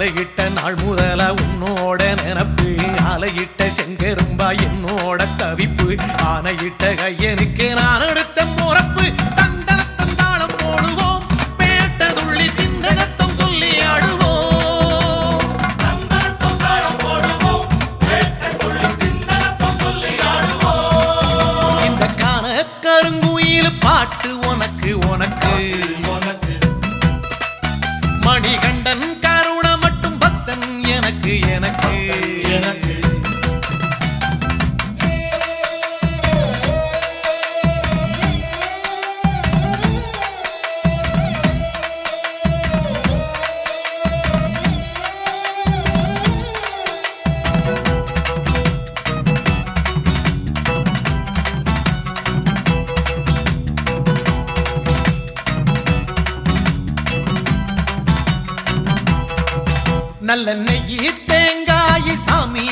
மாலையிட்ட நாள் முதல உன்னோட நினப்பு ஆலையிட்ட செங்கரும்பா என்னோட தவிப்பு ஆனையிட்ட கையனுக்கு நான் எடுத்த முறப்பு தந்தாளம் போடுவோம் பேட்டதுள்ளி திந்தகத்தம் சொல்லி ஆடுவோம் இந்த காண கருங்குயில் பாட்டு உனக்கு உனக்கு மணிகண்டன் கருண மட்டும் பக்தன் எனக்கு எனக்கு எனக்கு நல்ல நெய்யி தேங்காய் சாமி